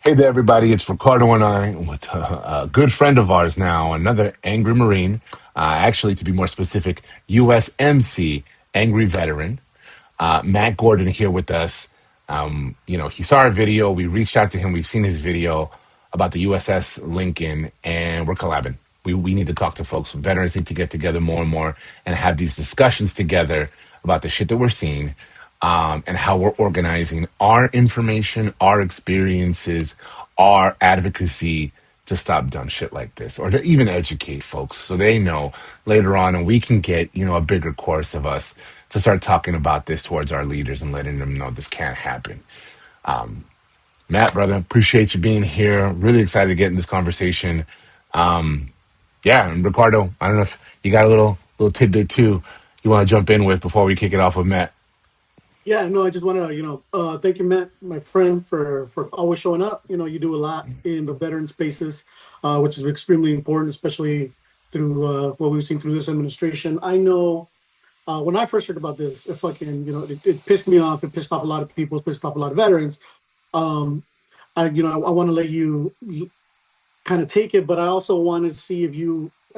Hey there, everybody. It's Ricardo and I with a good friend of ours now, another angry Marine. Actually, to be more specific, USMC, angry veteran. Matt Gordon here with us. He saw our video. We reached out to him. We've seen his video about the USS Lincoln, and we're collabing. We need to talk to folks. Veterans need to get together more and more and have these discussions together about the shit that we're seeing, and how we're organizing our information, our experiences, our advocacy to stop dumb shit like this, or to even educate folks so they know later on, and we can get a bigger chorus of us to start talking about this towards our leaders and letting them know this can't happen. Um, Matt, brother, appreciate you being here. Really excited to get in this conversation. Um, yeah, and Ricardo, I don't know if you got a little tidbit too you want to jump in with before we kick it off with Matt. Yeah, no, I just want to, thank you, Matt, my friend, for always showing up. You do a lot in the veteran spaces, which is extremely important, especially through what we've seen through this administration. I know when I first heard about this, it fucking, it pissed me off. It pissed off a lot of people. It pissed off a lot of veterans. Um, I want to let you kind of take it, but I also want to see if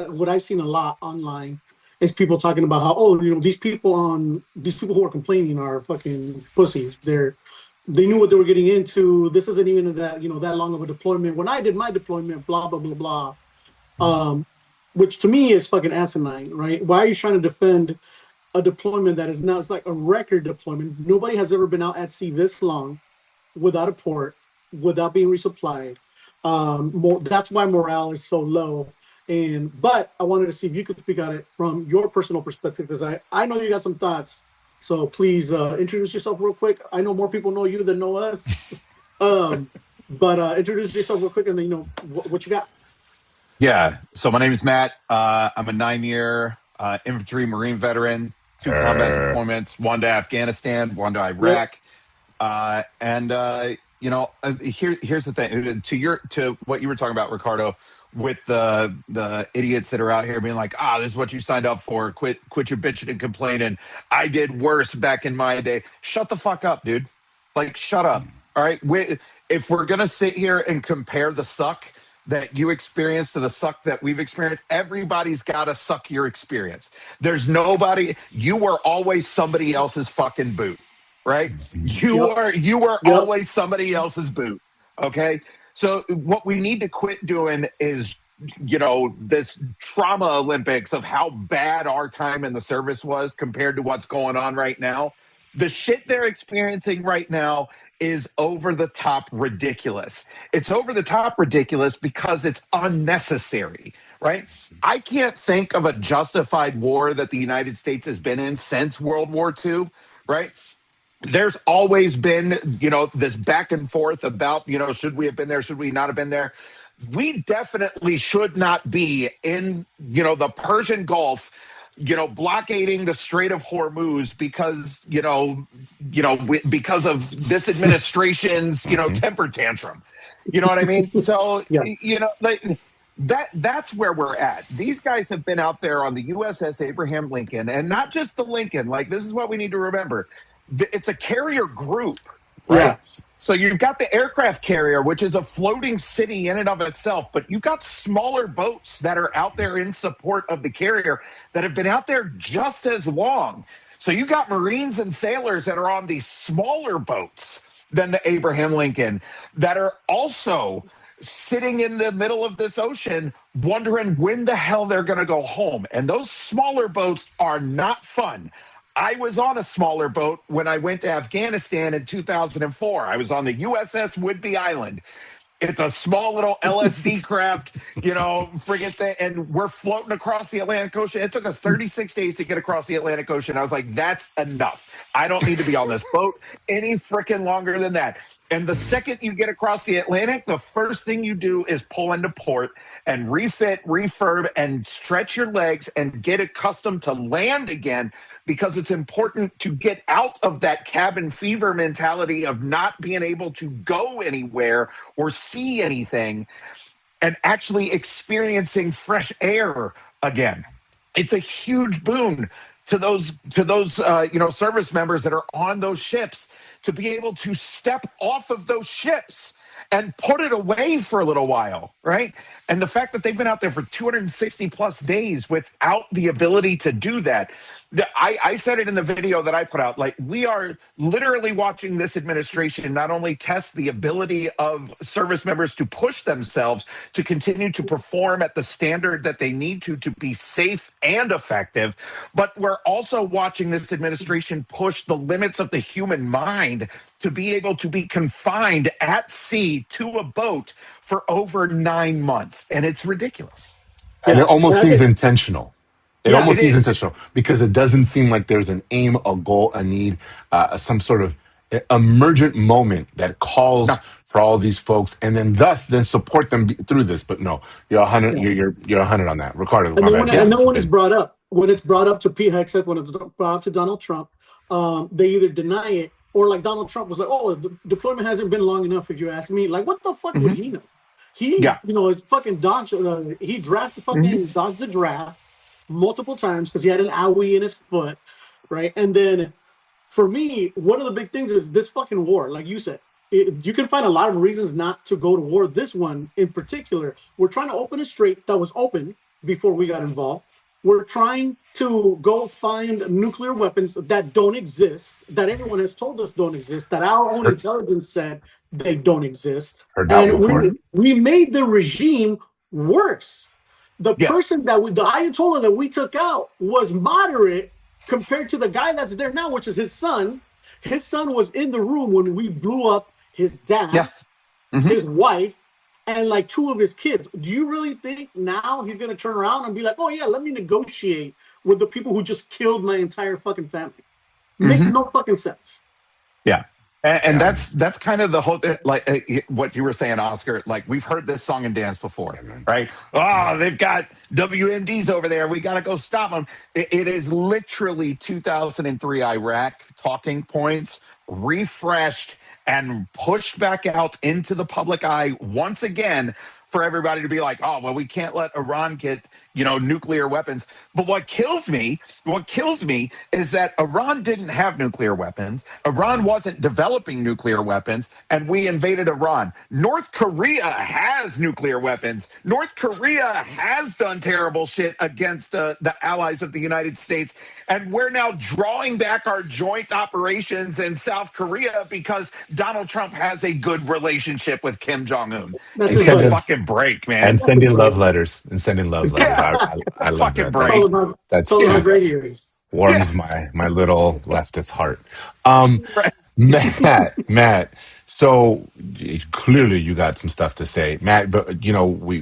what I've seen a lot online is people talking about how, oh, these people who are complaining are fucking pussies. They knew what they were getting into. This isn't even that long of a deployment. When I did my deployment, blah blah blah blah. Um, which to me is fucking asinine, right? Why are you trying to defend a deployment that is now it's like a record deployment? Nobody has ever been out at sea this long without a port, without being resupplied. That's why morale is so low. But I wanted to see if you could speak on it from your personal perspective because I know you got some thoughts. So please introduce yourself real quick. I know more people know you than know us. um, but introduce yourself real quick and then what you got. Yeah. So my name is Matt. I'm a 9-year infantry Marine veteran, 2 combat Uh, deployments, one to Afghanistan, one to Yep. Iraq. Here's the thing. To what you were talking about, Ricardo, with the idiots that are out here being like, this is what you signed up for. Quit your bitching and complaining. I did worse back in my day. Shut the fuck up, dude. Like, shut up. All right. If we're gonna sit here and compare the suck that you experienced to the suck that we've experienced, everybody's got to suck your experience. There's nobody. You were always somebody else's fucking boot, right? You Yep. are you were Yep. always somebody else's boot. Okay. So what we need to quit doing is, this trauma Olympics of how bad our time in the service was compared to what's going on right now. The shit they're experiencing right now is over the top ridiculous. It's over the top ridiculous because it's unnecessary, right? I can't think of a justified war that the United States has been in since World War II, right? There's always been, this back and forth about, should we have been there? Should we not have been there? We definitely should not be in, the Persian Gulf, blockading the Strait of Hormuz because, because of this administration's, mhm. temper tantrum. You know what I mean? So, Yeah. like that's where we're at. These guys have been out there on the USS Abraham Lincoln, and not just the Lincoln. Like, this is what we need to remember. It's a carrier group, right? Yeah. So you've got the aircraft carrier, which is a floating city in and of itself, but you've got smaller boats that are out there in support of the carrier that have been out there just as long. So you've got Marines and sailors that are on these smaller boats than the Abraham Lincoln that are also sitting in the middle of this ocean wondering when the hell they're going to go home. And those smaller boats are not fun. I was on a smaller boat when I went to Afghanistan in 2004. I was on the USS Whidbey Island. It's a small little LSD craft, friggin' thing. And we're floating across the Atlantic Ocean. It took us 36 days to get across the Atlantic Ocean. I was like, that's enough. I don't need to be on this boat any freaking longer than that. And the second you get across the Atlantic, the first thing you do is pull into port and refit, refurb, and stretch your legs and get accustomed to land again, because it's important to get out of that cabin fever mentality of not being able to go anywhere or see anything and actually experiencing fresh air again. It's a huge boon to those service members that are on those ships to be able to step off of those ships. and put it away for a little while, right? And the fact that they've been out there for 260 plus days without the ability to do that. I said it in the video that I put out. Like, we are literally watching this administration not only test the ability of service members to push themselves to continue to perform at the standard that they need to be safe and effective, but we're also watching this administration push the limits of the human mind to be able to be confined at sea to a boat for over 9 months. And it's ridiculous. And Yeah, it almost and I seems think intentional. It yeah, almost It seems is. intentional because it doesn't seem like there's an aim, a goal, a need, some sort of emergent moment that calls No. for all these folks, and then support them through this. But no, you're 100. yeah. You're 100 on that, Ricardo. And My then bad. Yeah. and then when it's Jump brought up, when it's brought up to Pete Hegseth, when it's brought up to Donald Trump, they either deny it or like Donald Trump was like, "Oh, the deployment hasn't been long enough." If you ask me, like, what the fuck would Mhm. he know? He, Yeah. it's fucking dodged. He drafted Mhm. fucking dodged the draft multiple times because he had an owie in his foot, right? And then for me, one of the big things is this fucking war. Like you said, you can find a lot of reasons not to go to war. This one in particular, we're trying to open a strait that was open before we got involved. We're trying to go find nuclear weapons that don't exist, that everyone has told us don't exist, that our own heard, intelligence said they don't exist. heard that one And before. we made the regime worse. The Yes. person the Ayatollah that we took out was moderate compared to the guy that's there now, which is his son. His son was in the room when we blew up his Yeah. dad, Mhm. his wife, and like two of his kids. Do you really think now he's going to turn around and be like, oh, yeah, let me negotiate with the people who just killed my entire fucking family? Makes Mhm. no fucking sense. Yeah. And Yeah, that's kind of the whole like what you were saying, Oscar. Like, we've heard this song and dance before, yeah, man. right? Oh, they've got WMDs over there. We got to go stop them. It is literally 2003 Iraq talking points refreshed and pushed back out into the public eye once again for everybody to be like, oh, well, we can't let Iran get, nuclear weapons. But what kills me is that Iran didn't have nuclear weapons. Iran wasn't developing nuclear weapons, and we invaded Iran. North Korea has nuclear weapons. North Korea has done terrible shit against the allies of the United States. And we're now drawing back our joint operations in South Korea because Donald Trump has a good relationship with Kim Jong-un. That's And Give his me a sending buddy. fucking break, and man. That's his sending love buddy. letters and sending love letters. Yeah, Tell I love fucking that. break. That's him how Yeah, great he is. yeah, warms my little leftist heart. Um, right. Matt. So clearly you got some stuff to say, Matt. But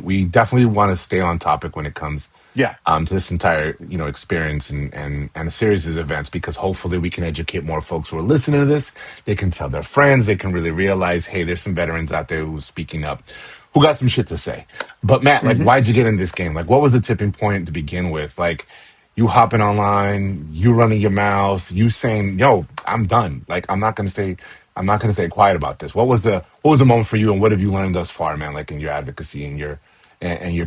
we definitely want to stay on topic when it comes Yeah. to this entire experience and a series of events because hopefully we can educate more folks who are listening to this. They can tell their friends. They can really realize, hey, there's some veterans out there who's speaking up, who got some shit to say. But Matt, like, Hmm. why'd you get in this game? Like, what was the tipping point to begin with? Like, you hopping online, you running your mouth, you saying, "Yo, I'm done. Like, I'm not gonna stay quiet about this." What was the moment for you, and what have you learned thus far, man? Like in your advocacy and your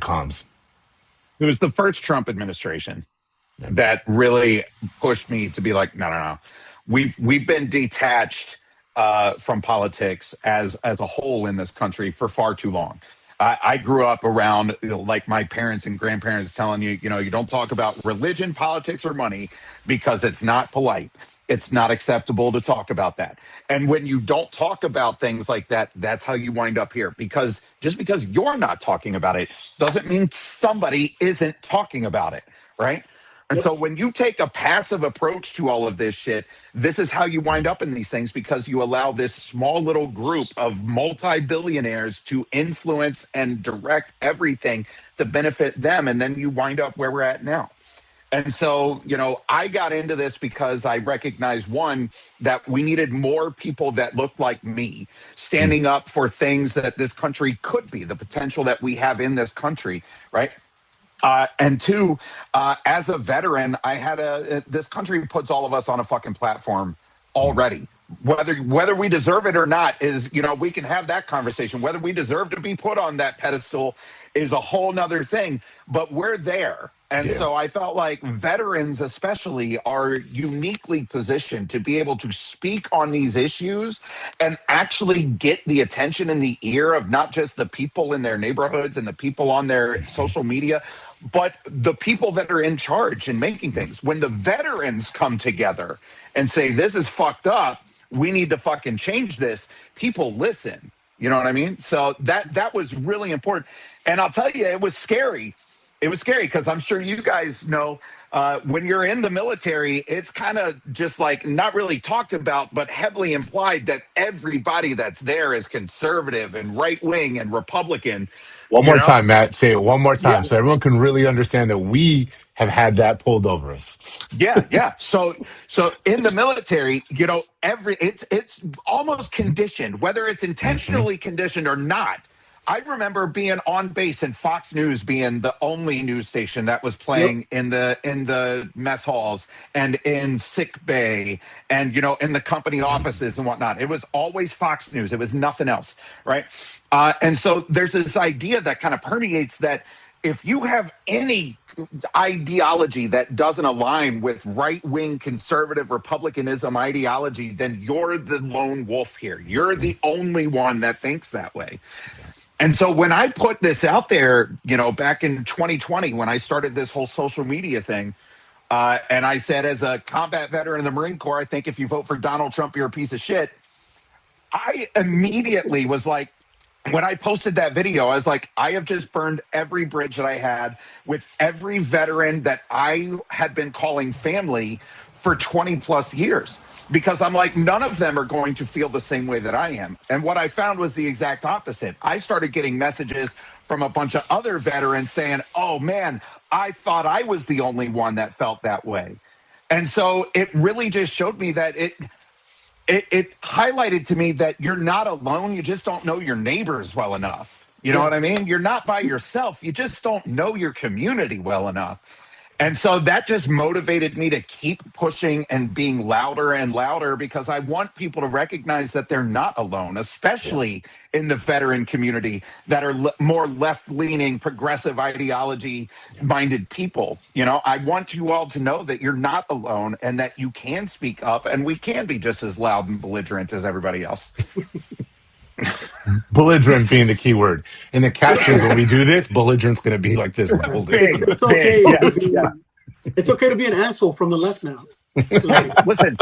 comms. It was the first Trump administration Yeah, man. that really pushed me to be like, no, no, no. We've been detached from politics as a whole in this country for far too long. I grew up around like my parents and grandparents telling you, you don't talk about religion, politics, or money because it's not polite. It's not acceptable to talk about that. And when you don't talk about things like that, that's how you wind up here. Because just because you're not talking about it doesn't mean somebody isn't talking about it, right? And Yep. so when you take a passive approach to all of this shit, this is how you wind up in these things because you allow this small little group of multi-billionaires to influence and direct everything to benefit them. And then you wind up where we're at now. And so, I got into this because I recognized one, that we needed more people that looked like me Mm, standing up for things that this country could be, the potential that we have in this country, right? And two, as a veteran, this country puts all of us on a fucking platform mm, already. whether we deserve it or not is, we can have that conversation. Whether we deserve to be put on that pedestal is a whole nother thing, but we're there. And Yeah. so I felt like veterans especially are uniquely positioned to be able to speak on these issues and actually get the attention and the ear of not just the people in their neighborhoods and the people on their social media, but the people that are in charge and making things. When the veterans come together and say, this is fucked up, we need to fucking change this, people listen. You know what I mean? So that was really important. And I'll tell you, it was scary. It was scary because I'm sure you guys know, when you're in the military, it's kind of just like not really talked about, but heavily implied that everybody that's there is conservative and right wing and Republican. One You more know? time, Matt. Say it one more Yeah, time so everyone can really understand that we have had that pulled over us. yeah. So in the military, it's almost conditioned, whether it's Hmm. intentionally conditioned or not. I remember being on base and Fox News being the only news station that was Yep. playing in the mess halls and in sick bay and in the company offices and whatnot. It was always Fox News. It was nothing else, right? And so there's this idea that kind of permeates that if you have any ideology that doesn't align with right-wing conservative republicanism ideology, then you're the lone wolf here. You're the only one that thinks that way. And so when I put this out there, back in 2020, when I started this whole social media thing, and I said, as a combat veteran in the Marine Corps, I think if you vote for Donald Trump, you're a piece of shit. I immediately was like, when I posted that video, I was like, I have just burned every bridge that I had with every veteran that I had been calling family for 20 plus years. Because I'm like, none of them are going to feel the same way that I am. And what I found was the exact opposite. I started getting messages from a bunch of other veterans saying, oh man, I thought I was the only one that felt that way. And so it really just showed me that it highlighted to me that you're not alone. You just don't know your neighbors well enough. You know Yeah. what I mean? You're not by yourself. You just don't know your community well enough. And so that just motivated me to keep pushing and being louder and louder because I want people to recognize that they're not alone, Yeah. especially in the veteran community that are more left-leaning, progressive ideology-minded people. I want you all to know that you're not alone and that you can speak up and we can be just as loud and belligerent as everybody else. Belligerent being the key word. In the captions, when we do this, belligerent's going to be like this, Yeah. bolded. Big, It's big, okay to yes, yeah. be. It's okay to be an asshole from the left now. Like, Listen,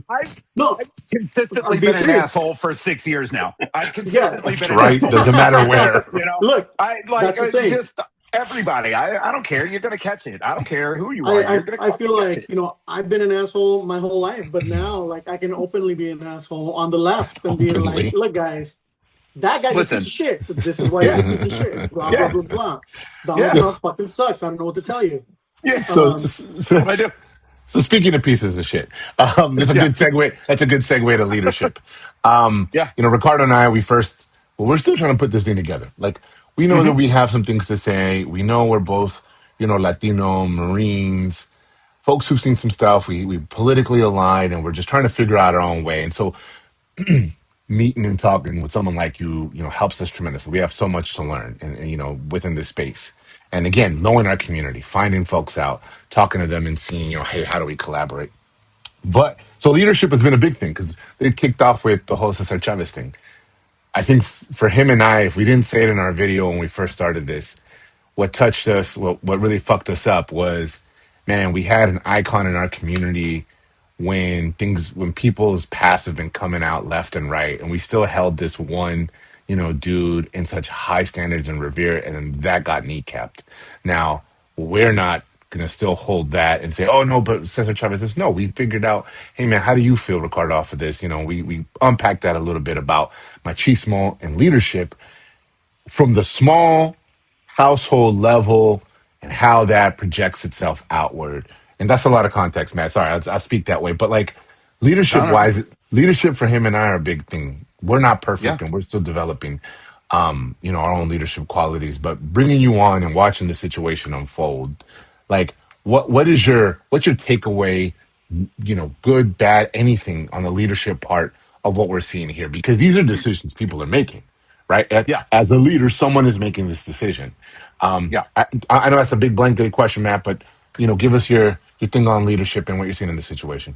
I've no, consistently I'm being been an serious. asshole for 6 years now. I've Yeah. consistently been an Right? asshole for Doesn't six matter years. where. Look, I like that's the thing. just everybody. I don't care. You're gonna catch it. I don't care who you are. You're gonna I fucking feel catch like it. I've been an asshole my whole life, but now like I can openly be an asshole on the left and being like, Openly. look, guys, that guy's a piece Listen, of shit. This is why he's a yeah, piece of shit. Blah blah yeah, blah blah. Donald yeah, Trump fucking sucks. I don't know what to tell you. yeah. So, Um, so, I do. so speaking of pieces of shit, that's a Yeah, good segue. That's a good segue to leadership. yeah. Ricardo and I, we're still trying to put this thing together. Like, we know that Hmm. we have some things to say. We know we're both, Latino Marines, folks who've seen some stuff. We politically aligned, and we're just trying to figure out our own way. And so, meeting and talking with someone like you, helps us tremendously. We have so much to learn, and within this space. And again, knowing our community, finding folks out, talking to them, and seeing, hey, how do we collaborate? But so leadership has been a big thing because it kicked off with the whole Cesar Chavez thing. I think for him and I, if we didn't say it in our video when we first started this, what touched us, what really fucked us up was, man, we had an icon in our community when people's past have been coming out left and right, and we still held this one, dude in such high standards and revere, and then that got kneecapped. Now we're not gonna still hold that and say, oh no, but Cesar Chavez says no. We figured out, hey man, how do you feel, Ricardo, off of this? We unpacked that a little bit about machismo and leadership from the small household level and how that projects itself outward. And that's a lot of context, Matt. Sorry, I'll speak that way. But like leadership No, no. wise, leadership for him and I are a big thing. We're not Yeah. perfect and we're still developing, our own leadership qualities. But bringing you on and watching the situation unfold, like what's your takeaway good, bad, anything on the leadership part of what we're seeing here, because these are decisions people are making, right? Yeah. As a leader, someone is making this decision. Yeah. I know that's a big blanket question, Matt, but give us your thing on leadership and what you're seeing in the situation.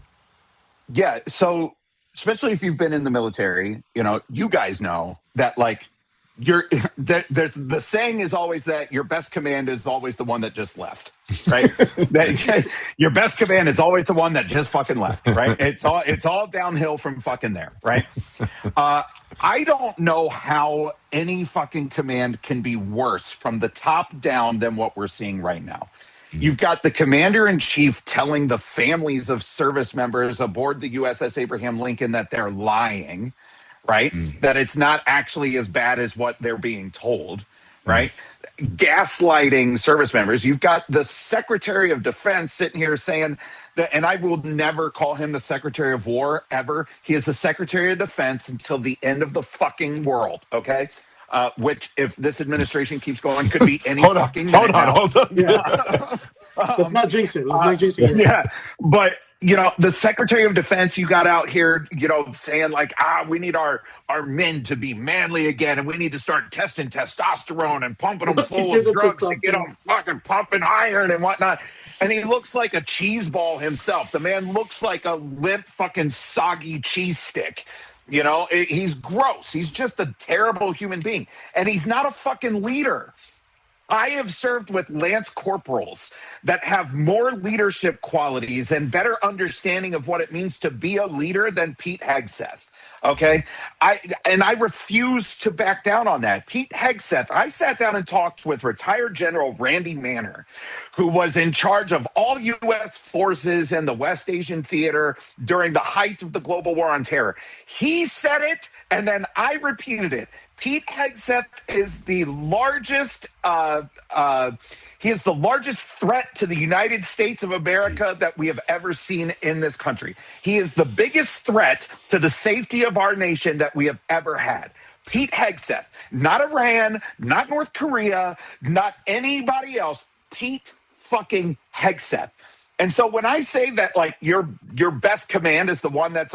Yeah. So, especially if you've been in the military, you guys know that, like, there's the saying is always that your best command is always the one that just left, right? That your best command is always the one that just fucking left, right? It's all downhill from fucking there, right? I don't know how any fucking command can be worse from the top down than what we're seeing right now. You've got the commander in chief telling the families of service members aboard the USS Abraham Lincoln that they're lying, right? Mm, That it's not actually as bad as what they're being told, mm, right? Gaslighting service members. You've got the Secretary of Defense sitting here saying that, and I will never call him the Secretary of War ever. He is the Secretary of Defense until the end of the fucking world, okay? Which, if this administration keeps going, could be any hold on, fucking hold minute on, now. hold on. Yeah. Let's not jinx it. Let's not jinx it. Yeah, but the Secretary of Defense you got out here, saying like, we need our men to be manly again, and we need to start testing testosterone and pumping them Once you full give of the drugs to get testosterone. them fucking pumping iron and whatnot. And he looks like a cheese ball himself. The man looks like a limp fucking soggy cheese stick. He's gross. He's just a terrible human being, and he's not a fucking leader. I have served with lance corporals that have more leadership qualities and better understanding of what it means to be a leader than Pete Hegseth. Okay. I refuse to back down on that. Pete Hegseth, I sat down and talked with retired General Randy Manner, who was in charge of all U.S. forces in the West Asian theater during the height of the global war on terror. He said it, and then I repeated it. Pete Hegseth is the largest. He is the largest threat to the United States of America that we have ever seen in this country. He is the biggest threat to the safety of our nation that we have ever had. Pete Hegseth, not Iran, not North Korea, not anybody else. Pete fucking Hegseth. And so when I say that, like, your best command is the one that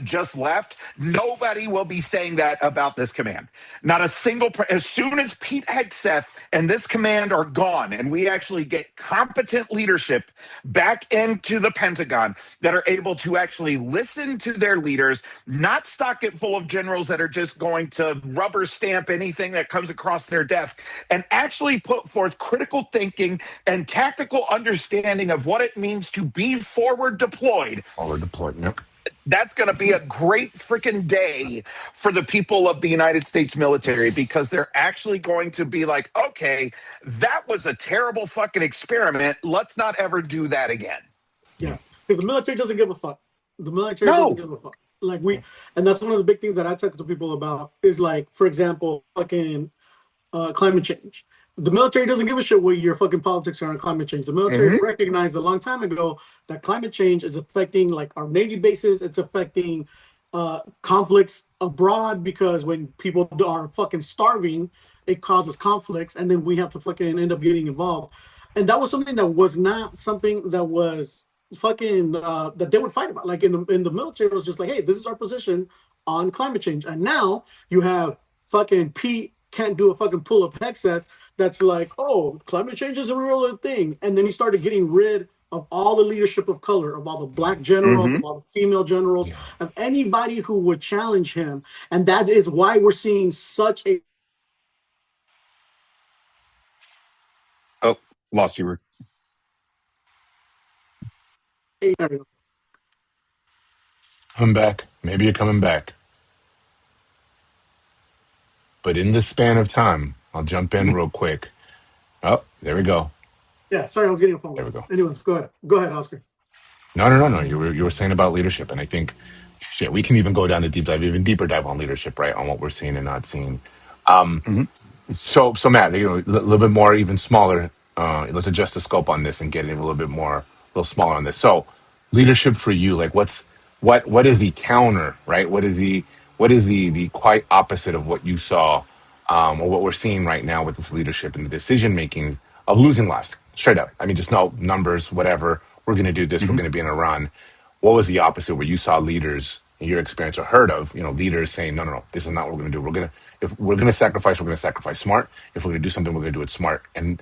just left, nobody will be saying that about this command. Not a single. As soon as Pete Hegseth and this command are gone, and we actually get competent leadership back into the Pentagon that are able to actually listen to their leaders, not stock it full of generals that are just going to rubber stamp anything that comes across their desk, and actually put forth critical thinking and tactical understanding of what it means to be forward deployed. Forward deployed. Yep. That's going to be a great freaking day for the people of the United States military, because they're actually going to be like, okay, that was a terrible fucking experiment. Let's not ever do that again. Yeah, because the military doesn't give a fuck. The military doesn't give a fuck. Like and that's one of the big things that I talk to people about is, like, for example, fucking climate change. The military doesn't give a shit what your fucking politics are on climate change. The military recognized a long time ago that climate change is affecting, like, our Navy bases. It's affecting conflicts abroad, because when people are fucking starving, it causes conflicts, and then we have to fucking end up getting involved. And that was something that was not something that was fucking that they would fight about. Like in the military, it was just like, hey, this is our position on climate change. And now you have fucking Pete can't do a fucking pull up Hegseth that's like, oh, climate change is a real thing. And then he started getting rid of all the leadership of color, of all the black generals, of all the female generals, of anybody who would challenge him. And that is why we're seeing such a. Oh, lost you. Coming back. Maybe you're coming back. But in this span of time, I'll jump in real quick. Oh, there we go. Yeah, sorry, I was getting a phone. There we go. Anyways, go ahead. Go ahead, Oscar. No. You were saying about leadership, and I think shit, we can even go down to deep dive, even deeper dive on leadership, right? On what we're seeing and not seeing. So Matt, a little bit more, even smaller. Let's adjust the scope on this and get it a little bit more, a little smaller on this. So, leadership for you, like, what is the counter, right? What is the quite opposite of what you saw, or what we're seeing right now with this leadership and the decision making of losing lives, straight up. I mean, just no numbers, whatever. We're going to do this. We're going to be in a run. what was the opposite where you saw leaders in your experience or heard of, leaders saying, no, no, no, this is not what we're going to do. If we're going to sacrifice, we're going to sacrifice smart. If we're going to do something, we're going to do it smart. And,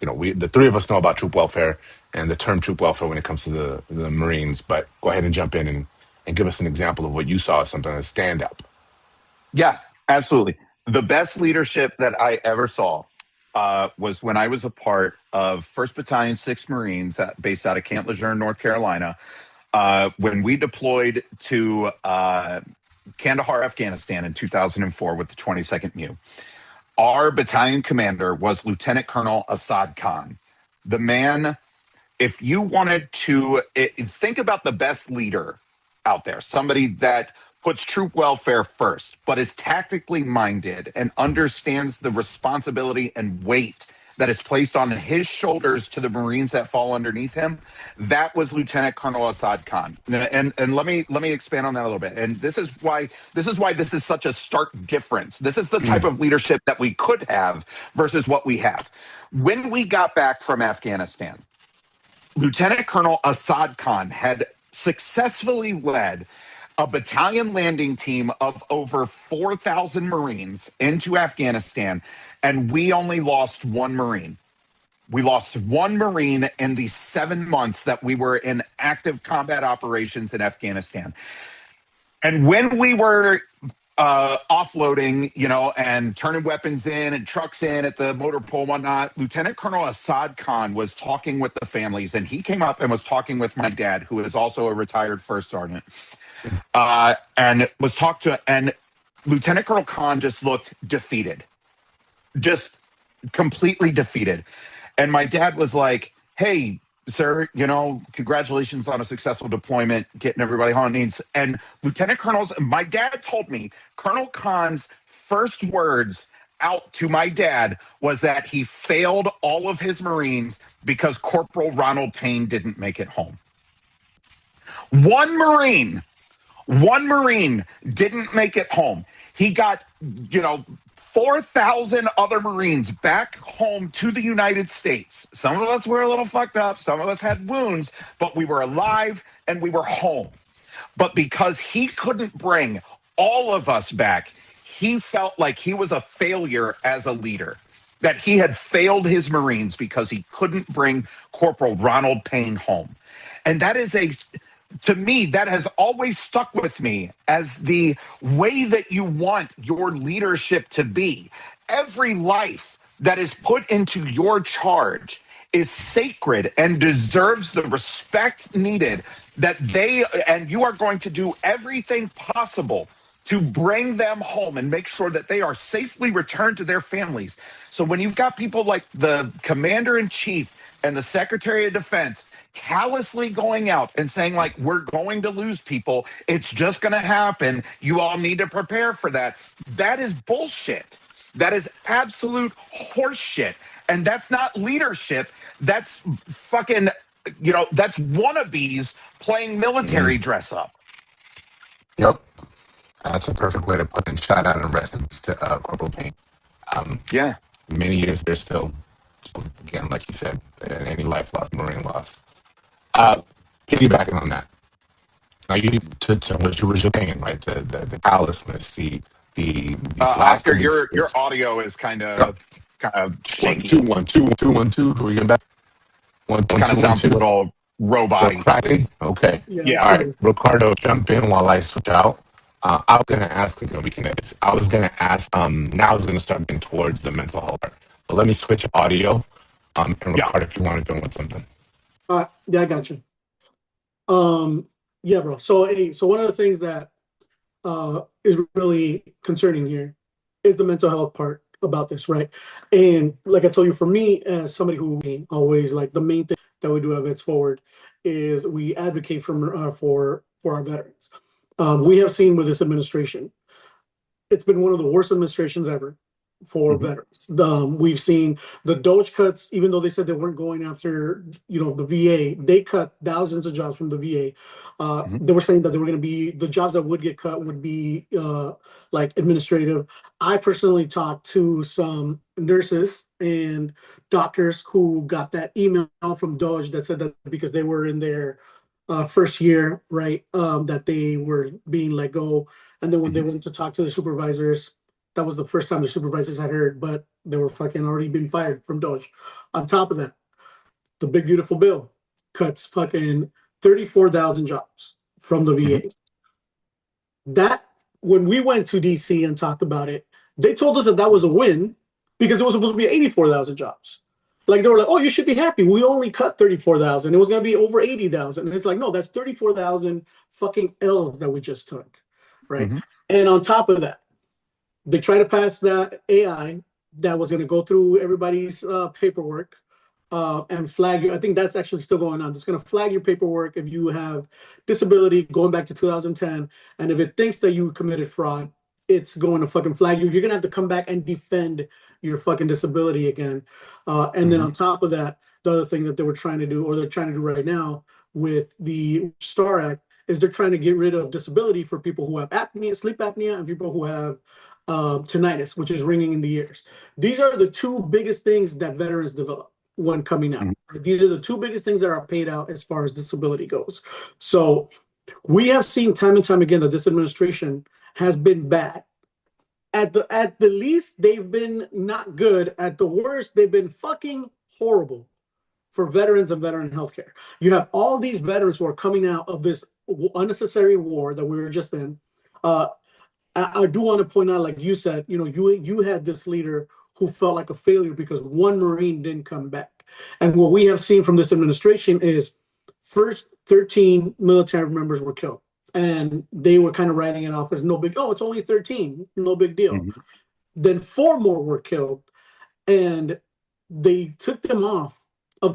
the three of us know about troop welfare and the term troop welfare when it comes to the Marines, but go ahead and jump in and give us an example of what you saw as something that stand up. Yeah, absolutely. The best leadership that I ever saw was when I was a part of 1st Battalion, 6th Marines, based out of Camp Lejeune, North Carolina. When we deployed to Kandahar, Afghanistan in 2004 with the 22nd MU, our battalion commander was Lieutenant Colonel Assad Khan. The man, if you wanted to think about the best leader out there, somebody that puts troop welfare first, but is tactically minded and understands the responsibility and weight that is placed on his shoulders to the Marines that fall underneath him, that was Lieutenant Colonel Assad Khan. And let me expand on that a little bit. And this is why this is such a stark difference. This is the type of leadership that we could have versus what we have. When we got back from Afghanistan, Lieutenant Colonel Assad Khan had successfully led a battalion landing team of over 4,000 Marines into Afghanistan, and we only lost one Marine. We lost one Marine in the 7 months that we were in active combat operations in Afghanistan. And when we were offloading, and turning weapons in and trucks in at the motor pool and whatnot, Lieutenant Colonel Assad Khan was talking with the families, and he came up and was talking with my dad, who is also a retired first sergeant, and Lieutenant Colonel Khan just looked defeated, just completely defeated. And my dad was like, hey, sir, congratulations on a successful deployment, getting everybody home. And my dad told me Colonel Khan's first words out to my dad was that he failed all of his Marines because Corporal Ronald Payne didn't make it home. One Marine didn't make it home. He got, 4,000 other Marines back home to the United States. Some of us were a little fucked up. Some of us had wounds, but we were alive and we were home. But because he couldn't bring all of us back, he felt like he was a failure as a leader, that he had failed his Marines because he couldn't bring Corporal Ronald Payne home. And that is to me, that has always stuck with me as the way that you want your leadership to be. Every life that is put into your charge is sacred and deserves the respect needed and you are going to do everything possible to bring them home and make sure that they are safely returned to their families. So when you've got people like the Commander-in-Chief and the Secretary of Defense callously going out and saying, like, we're going to lose people, it's just going to happen, you all need to prepare for that, that is bullshit. That is absolute horseshit. And that's not leadership. That's fucking, that's wannabes playing military dress up. Yep. That's a perfect way to put in. Shout out and rest in peace to Corporal Payne. Yeah. Many years there still, again, like you said, any life lost, Marine lost. Piggybacking on that. Now you to what you were saying, right? The callousness, the Oscar, your audio is kind of shaky. 1 2 1 2 1 2. Are we getting back? 1 2 kind of sounds 1 2. A little robot-y. Cracking? Okay. Yeah. All right. Ricardo, jump in while I switch out. I was gonna ask, we can edit. I was gonna ask. Now I was gonna start getting towards the mental health part, but let me switch audio. And Ricardo, if you want to go with something. Yeah, I got you. Yeah, bro. So one of the things that is really concerning here is the mental health part about this, right? And like I told you, for me, as somebody who always, like, the main thing that we do at Vets Forward is we advocate for our veterans. We have seen with this administration, it's been one of the worst administrations ever for veterans. We've seen the Doge cuts, even though they said they weren't going after, the VA, they cut thousands of jobs from the VA. They were saying that they were going to be, the jobs that would get cut would be like administrative. I personally talked to some nurses and doctors who got that email from Doge that said that because they were in their first year, right? That they were being let go, and then when they went to talk to the supervisors, that was the first time the supervisors had heard, but they were fucking already been fired from Dodge. On top of that, the big beautiful bill cuts fucking 34,000 jobs from the VA. That when we went to DC and talked about it, they told us that that was a win because it was supposed to be 84,000 jobs. Like they were like, "Oh, you should be happy. We only cut 34,000. It was going to be over 80,000." And it's like, "No, that's 34,000 fucking L's that we just took." Right? And on top of that, they tried to pass that AI that was going to go through everybody's paperwork and flag you. I think that's actually still going on. It's going to flag your paperwork if you have disability going back to 2010. And if it thinks that you committed fraud, it's going to fucking flag you. You're going to have to come back and defend your fucking disability again. And then on top of that, the other thing that they were trying to do, or they're trying to do right now with the STAR Act, is they're trying to get rid of disability for people who have apnea, sleep apnea, and people who have tinnitus, which is ringing in the ears. These are the two biggest things that veterans develop when coming out. These are the two biggest things that are paid out as far as disability goes. So we have seen time and time again that this administration has been bad. At the least, they've been not good. At the worst, they've been fucking horrible for veterans and veteran healthcare. You have all these veterans who are coming out of this unnecessary war that we were just in. I do want to point out, like you said, you had this leader who felt like a failure because one Marine didn't come back. And what we have seen from this administration is first 13 military members were killed. And they were kind of writing it off as no big, oh, it's only 13, no big deal. Then 4 more were killed. And they took them off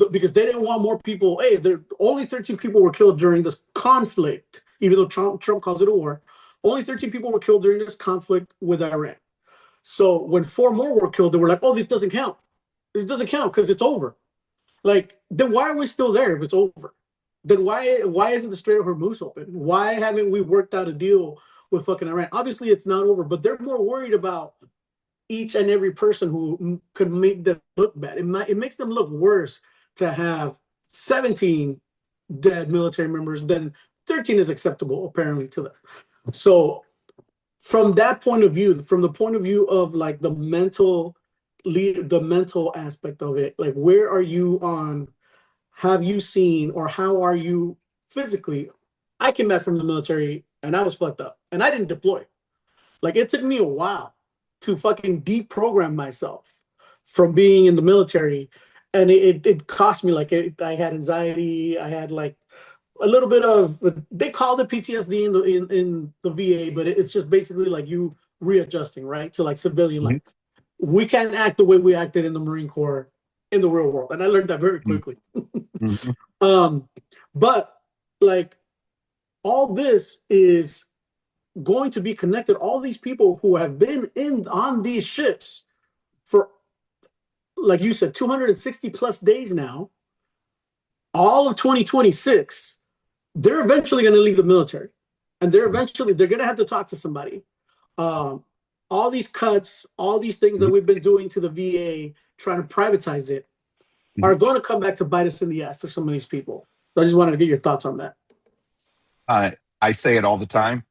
because they didn't want more people. Hey, only 13 people were killed during this conflict, even though Trump calls it a war. Only 13 people were killed during this conflict with Iran. So when 4 more were killed, they were like, oh, this doesn't count. This doesn't count because it's over. Like, then why are we still there if it's over? Then why isn't the Strait of Hormuz open? Why haven't we worked out a deal with fucking Iran? Obviously, it's not over, but they're more worried about each and every person who could make them look bad. It makes them look worse to have 17 dead military members than 13 is acceptable, apparently, to them. So from that point of view, from the point of view of like the mental aspect of it, like where are you on, have you seen, or how are you physically? I came back from the military and I was fucked up and I didn't deploy. Like it took me a while to fucking deprogram myself from being in the military. And it cost me, like I had anxiety, I had like a little bit of, they called it PTSD in the VA, but it's just basically like you readjusting, right, to like civilian life. We can't act the way we acted in the Marine Corps in the real world, and I learned that very quickly. But like all this is going to be connected. All these people who have been on these ships for, like you said, 260 plus days now, all of 2026. They're eventually going to leave the military, and they're going to have to talk to somebody. All these cuts, all these things that we've been doing to the VA, trying to privatize it, are going to come back to bite us in the ass for some of these people. So I just wanted to get your thoughts on that. I say it all the time.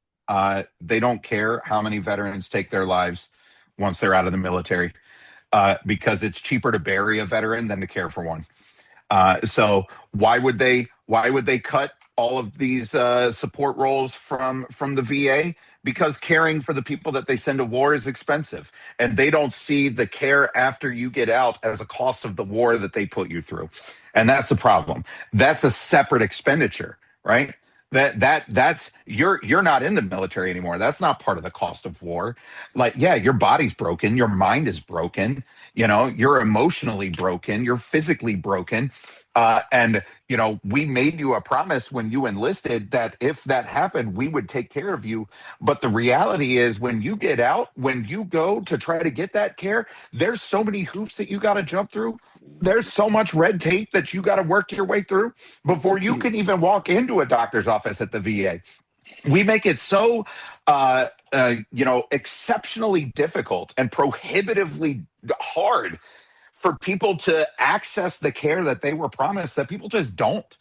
They don't care how many veterans take their lives once they're out of the military, because it's cheaper to bury a veteran than to care for one. So why would they cut all of these support roles from the VA? Because caring for the people that they send to war is expensive, and they don't see the care after you get out as a cost of the war that they put you through. And that's the problem. That's a separate expenditure, right? That's you're not in the military anymore. That's not part of the cost of war. Like, yeah, your body's broken, your mind is broken, you're emotionally broken, you're physically broken. And we made you a promise when you enlisted that if that happened, we would take care of you. But the reality is, when you get out, when you go to try to get that care, there's so many hoops that you got to jump through. There's so much red tape that you got to work your way through before you can even walk into a doctor's office at the VA. We make it so, exceptionally difficult and prohibitively hard for people to access the care that they were promised, that people just don't.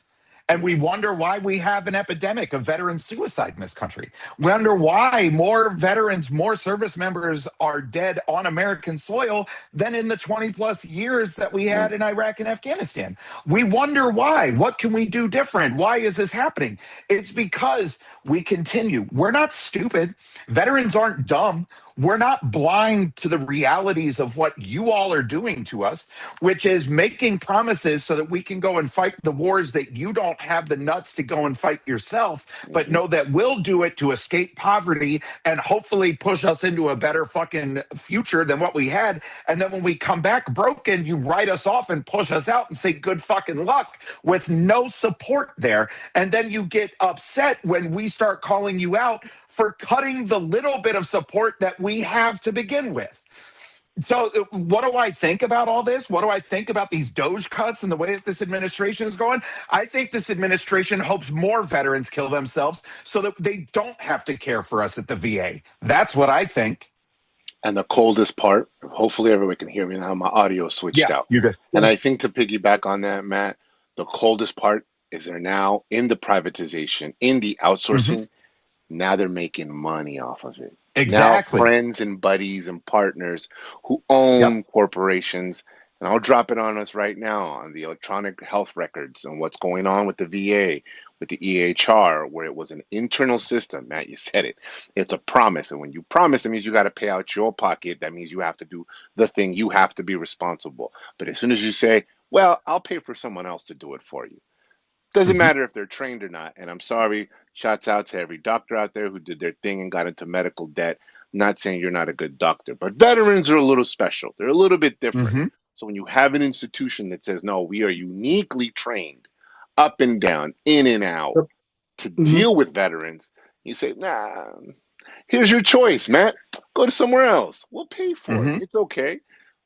And we wonder why we have an epidemic of veteran suicide in this country. We wonder why more veterans, more service members are dead on American soil than in the 20 plus years that we had in Iraq and Afghanistan. We wonder why. What can we do different? Why is this happening? It's because we continue. We're not stupid. Veterans aren't dumb. We're not blind to the realities of what you all are doing to us, which is making promises so that we can go and fight the wars that you don't have the nuts to go and fight yourself, but know that we'll do it to escape poverty and hopefully push us into a better fucking future than what we had. And then when we come back broken, you write us off and push us out and say good fucking luck with no support there. And then you get upset when we start calling you out for cutting the little bit of support that we have to begin with. So what do I think about all this? What do I think about these Doge cuts and the way that this administration is going? I think this administration hopes more veterans kill themselves so that they don't have to care for us at the VA. That's what I think. And the coldest part, hopefully everyone can hear me now, my audio switched out. You're good. And I think to piggyback on that, Matt, the coldest part is they're now in the privatization, in the outsourcing. Now they're making money off of it. Exactly. Now friends and buddies and partners who own corporations, and I'll drop it on us right now on the electronic health records and what's going on with the VA, with the EHR, where it was an internal system. Matt, you said it. It's a promise. And when you promise, it means you got to pay out your pocket. That means you have to do the thing. You have to be responsible. But as soon as you say, well, I'll pay for someone else to do it for you. Doesn't matter if they're trained or not. And I'm sorry, shouts out to every doctor out there who did their thing and got into medical debt. I'm not saying you're not a good doctor, but veterans are a little special. They're a little bit different. So when you have an institution that says, no, we are uniquely trained up and down, in and out to deal with veterans, you say, nah, here's your choice, Matt. Go to somewhere else. We'll pay for it. It's okay.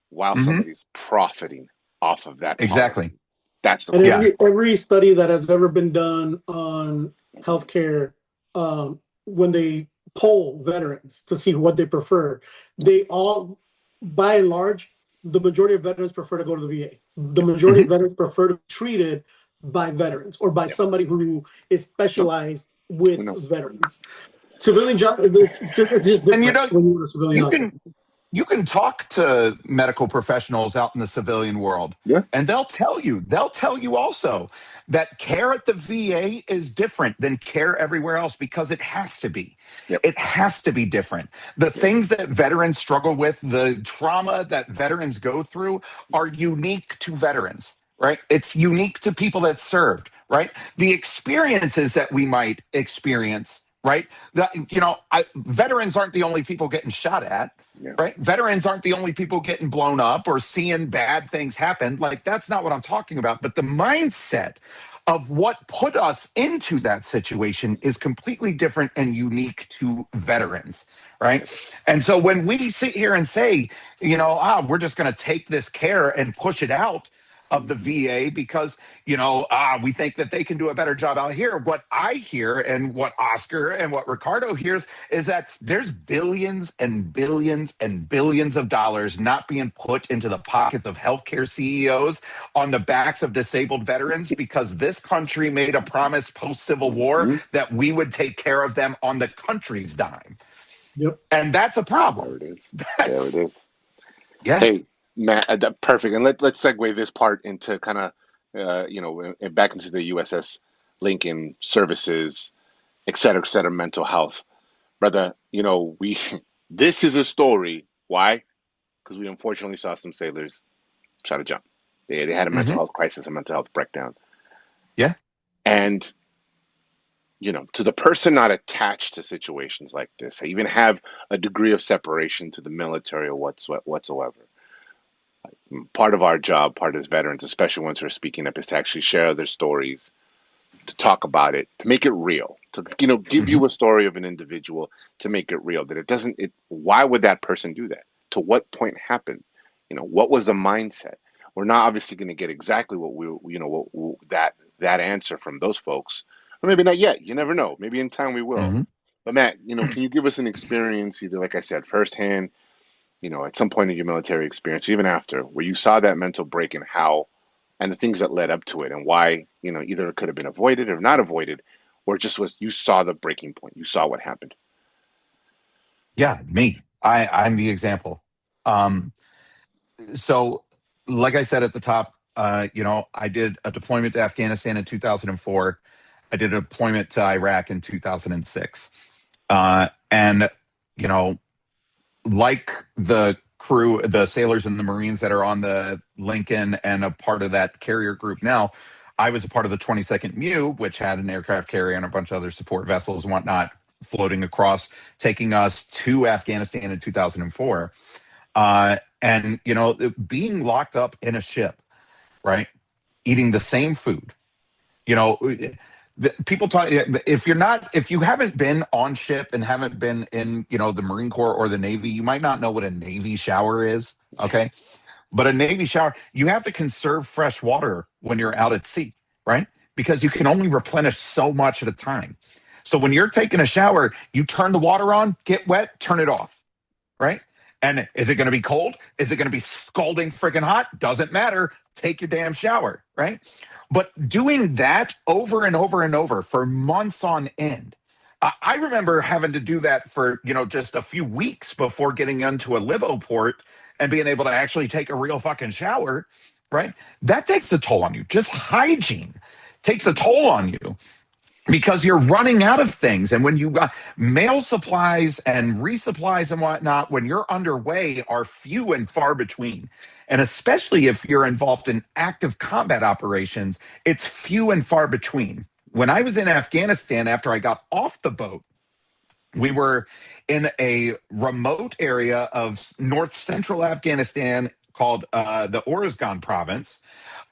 While somebody's profiting off of that. Exactly. Policy. That's the and every study that has ever been done on healthcare, when they poll veterans to see what they prefer, they all, by and large, the majority of veterans prefer to go to the VA. The majority of veterans prefer to be treated by veterans or by somebody who is specialized with veterans. Civilian job, it's just different. And you know, when you're a civilian you can talk to medical professionals out in the civilian world, and they'll tell you also that care at the VA is different than care everywhere else because it has to be. It has to be different. The things that veterans struggle with, the trauma that veterans go through are unique to veterans, right? It's unique to people that served, right? The experiences that we might experience, right? Veterans aren't the only people getting shot at, right? Veterans aren't the only people getting blown up or seeing bad things happen. Like, that's not what I'm talking about. But the mindset of what put us into that situation is completely different and unique to veterans, right? And so when we sit here and say, we're just going to take this care and push it out of the VA because, we think that they can do a better job out here. What I hear and what Oscar and what Ricardo hears is that there's billions and billions and billions of dollars not being put into the pockets of healthcare CEOs on the backs of disabled veterans because this country made a promise post-Civil War that we would take care of them on the country's dime. And that's a problem. There it is. Yeah. Hey, Matt, perfect. And let's segue this part into kind of, back into the USS Lincoln services, et cetera, mental health. Brother, this is a story. Why? Because we unfortunately saw some sailors try to jump. They had a mental health crisis, a mental health breakdown. Yeah. And, to the person not attached to situations like this, even have a degree of separation to the military or whatsoever. Part of our job, part as veterans, especially once we're speaking up, is to actually share their stories, to talk about it, to make it real, to give you a story of an individual, to make it real. That why would that person do that? To what point happened? What was the mindset? We're not obviously going to get exactly that answer from those folks, or maybe not yet. You never know. Maybe in time we will. But Matt, can you give us an experience, either like I said, firsthand, at some point in your military experience, even after, where you saw that mental break and how and the things that led up to it, and why, either it could have been avoided or not avoided, or it just was, you saw the breaking point, you saw what happened. Yeah, me. I'm the example. So, like I said at the top, I did a deployment to Afghanistan in 2004. I did a deployment to Iraq in 2006. And, you know, like the crew, the sailors and the Marines that are on the Lincoln and a part of that carrier group now, I was a part of the 22nd MEU, which had an aircraft carrier and a bunch of other support vessels and whatnot floating across, taking us to Afghanistan in 2004. And, being locked up in a ship, right? Eating the same food, you know, people talk, if you haven't been on ship and haven't been in, the Marine Corps or the Navy, you might not know what a Navy shower is. Okay. But a Navy shower, you have to conserve fresh water when you're out at sea, right? Because you can only replenish so much at a time. So when you're taking a shower, you turn the water on, get wet, turn it off, right? And is it going to be cold? Is it going to be scalding freaking hot? Doesn't matter. Take your damn shower, right? But doing that over and over and over for months on end. I remember having to do that for, just a few weeks before getting into a livo port and being able to actually take a real fucking shower, right? That takes a toll on you. Just hygiene takes a toll on you because you're running out of things. And when you got mail supplies and resupplies and whatnot, when you're underway, are few and far between. And especially if you're involved in active combat operations, it's few and far between. When I was in Afghanistan, after I got off the boat, we were in a remote area of north central Afghanistan called the Orazgan province.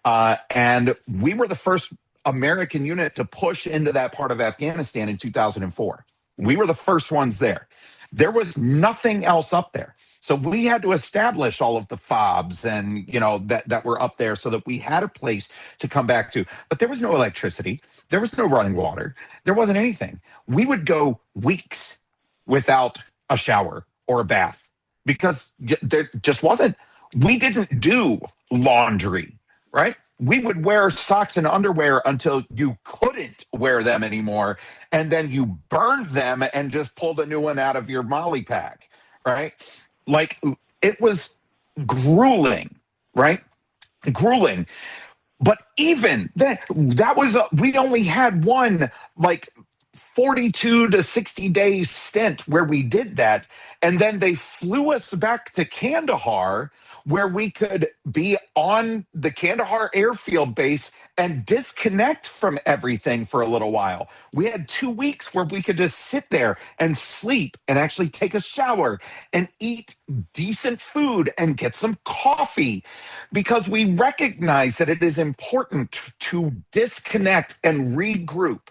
And we were the first American unit to push into that part of Afghanistan in 2004. We were the first ones there. There was nothing else up there. So we had to establish all of the FOBs and, that were up there so that we had a place to come back to. But there was no electricity. There was no running water. There wasn't anything. We would go weeks without a shower or a bath because there just wasn't. We didn't do laundry, right? We would wear socks and underwear until you couldn't wear them anymore. And then you burned them and just pulled a new one out of your molly pack, right? Like it was grueling, right? Grueling. But even that was, we only had one like 42 to 60 days stint where we did that. And then they flew us back to Kandahar where we could be on the Kandahar airfield base and disconnect from everything for a little while. We had 2 weeks where we could just sit there and sleep and actually take a shower and eat decent food and get some coffee because we recognize that it is important to disconnect and regroup.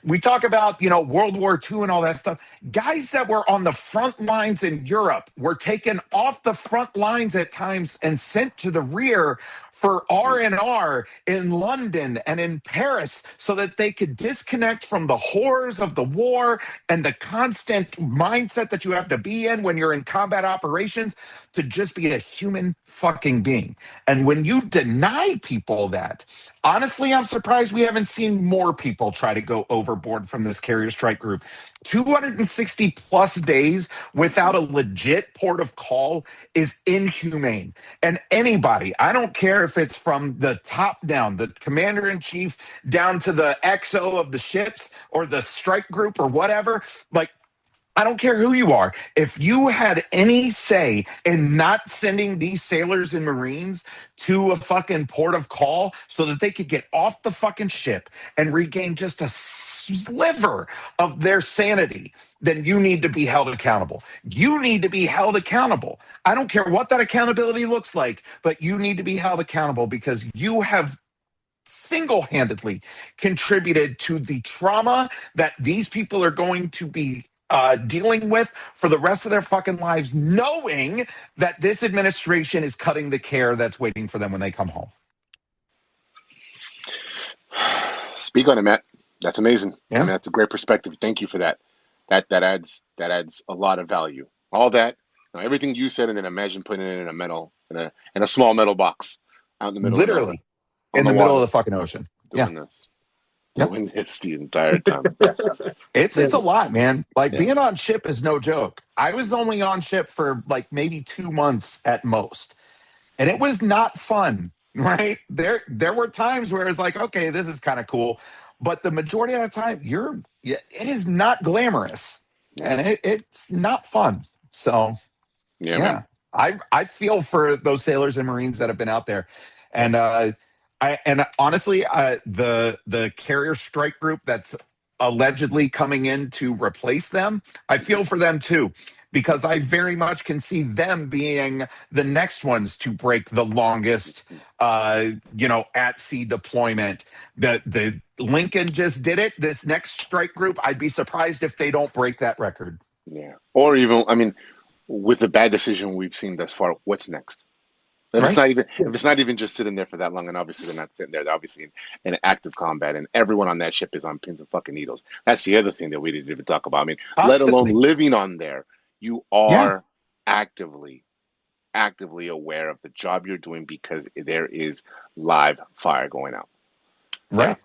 We talk about, World War II and all that stuff. Guys that were on the front lines in Europe were taken off the front lines at times and sent to the rear for R&R in London and in Paris so that they could disconnect from the horrors of the war and the constant mindset that you have to be in when you're in combat operations to just be a human fucking being. And when you deny people that, honestly, I'm surprised we haven't seen more people try to go overboard from this carrier strike group. 260 plus days without a legit port of call is inhumane. And anybody, I don't care if it's from the top down, the commander in chief, down to the XO of the ships or the strike group or whatever, like, I don't care who you are. If you had any say in not sending these sailors and Marines to a fucking port of call so that they could get off the fucking ship and regain just a sliver of their sanity, then you need to be held accountable. You need to be held accountable. I don't care what that accountability looks like, but you need to be held accountable because you have single-handedly contributed to the trauma that these people are going to be dealing with for the rest of their fucking lives, knowing that this administration is cutting the care that's waiting for them when they come home. Speak on it, Matt. That's amazing. Yeah. I mean, that's a great perspective. Thank you for that. That adds a lot of value. All that, everything you said, and then imagine putting it in a small metal box out in the middle. Literally. in the middle of the fucking ocean. Doing this. Doing this the entire time. It's a lot, man. Like being on ship is no joke. I was only on ship for like maybe 2 months at most. And it was not fun, right? There were times where it's like, okay, this is kind of cool. But the majority of the time, it is not glamorous. And it's not fun. So man. I feel for those sailors and Marines that have been out there. And honestly, the carrier strike group that's allegedly coming in to replace them, I feel for them too, because I very much can see them being the next ones to break the longest at sea deployment. The Lincoln just did it. This next strike group, I'd be surprised if they don't break that record. Yeah. Or even, I mean, with the bad decision we've seen thus far, what's next? If it's not even just sitting there for that long, and obviously they're not sitting there, they're obviously in active combat, and everyone on that ship is on pins and fucking needles. That's the other thing that we didn't even talk about. I mean, let alone living on there, you are actively aware of the job you're doing because there is live fire going out. Right.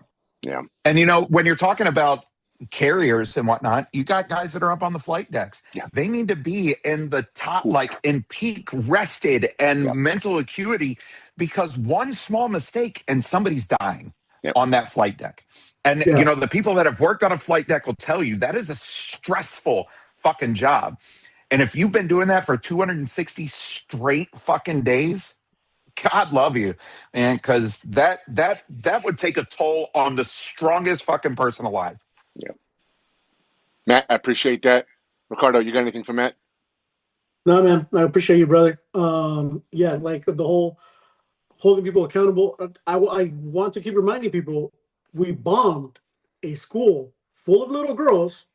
Yeah. And when you're talking about carriers and whatnot, you got guys that are up on the flight decks. They need to be in the top, like in peak rested and mental acuity, because one small mistake and somebody's dying on that flight deck. And the people that have worked on a flight deck will tell you that is a stressful fucking job. And if you've been doing that for 260 straight fucking days, God love you, man, because that would take a toll on the strongest fucking person alive. Yeah. Matt, I appreciate that. Ricardo, you got anything for Matt? No, man, I appreciate you, brother. Like the whole holding people accountable. I want to keep reminding people we bombed a school full of little girls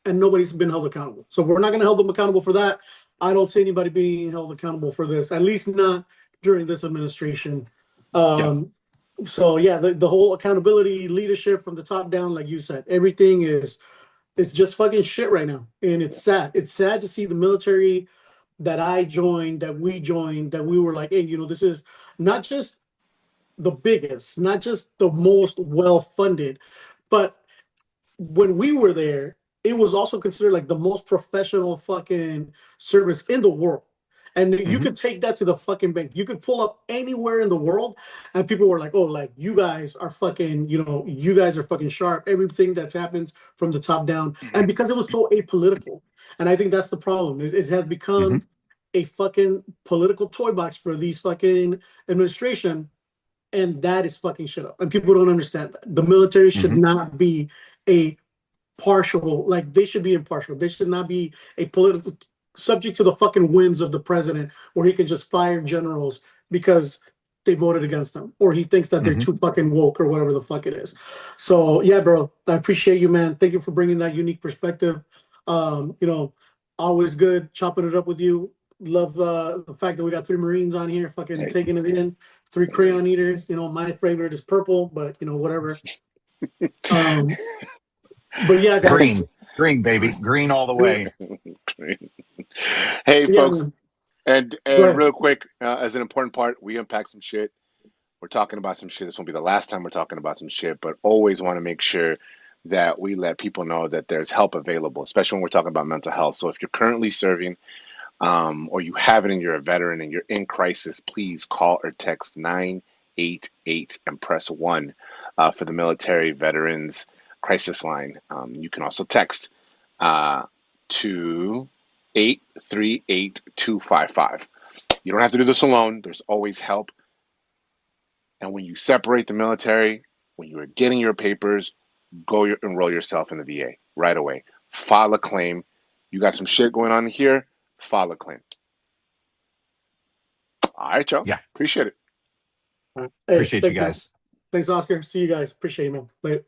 and nobody's been held accountable. So we're not going to hold them accountable for that. I don't see anybody being held accountable for this, at least not during this administration. So the whole accountability leadership from the top down, like you said, everything is just fucking shit right now. And it's sad. It's sad to see the military that I joined, that we were like, hey, this is not just the biggest, not just the most well-funded, but when we were there, it was also considered like the most professional fucking service in the world. And you could take that to the fucking bank. You could pull up anywhere in the world and people were like, oh, like you guys are fucking, you guys are fucking sharp. Everything that happens from the top down. And because it was so apolitical. And I think that's the problem. It has become a fucking political toy box for these fucking administration. And that is fucking shit up. And people don't understand that. The military should not be a partial, like they should be impartial. They should not be a political subject to the fucking whims of the president, where he can just fire generals because they voted against them, or he thinks that they're too fucking woke or whatever the fuck it is. So yeah, bro, I appreciate you, man. Thank you for bringing that unique perspective. Always good chopping it up with you. Love the fact that we got 3 Marines on here fucking taking it in. 3 crayon eaters. My favorite is purple, but whatever. But yeah, guys. Green, baby. Green all the way. Hey, folks. And real quick, as an important part, we unpack some shit. We're talking about some shit. This won't be the last time we're talking about some shit, but always want to make sure that we let people know that there's help available, especially when we're talking about mental health. So if you're currently serving or you have it and you're a veteran and you're in crisis, please call or text 988 and press 1 for the military veterans crisis line. You can also text to 838-255. You don't have to do this alone. There's always help. And when you separate the military, when you are getting your papers, go enroll yourself in the VA right away. File a claim. You got some shit going on here, file a claim. All right, y'all. Yeah. Appreciate it. Appreciate you guys. Thanks, Oscar. See you guys. Appreciate it, man. Later.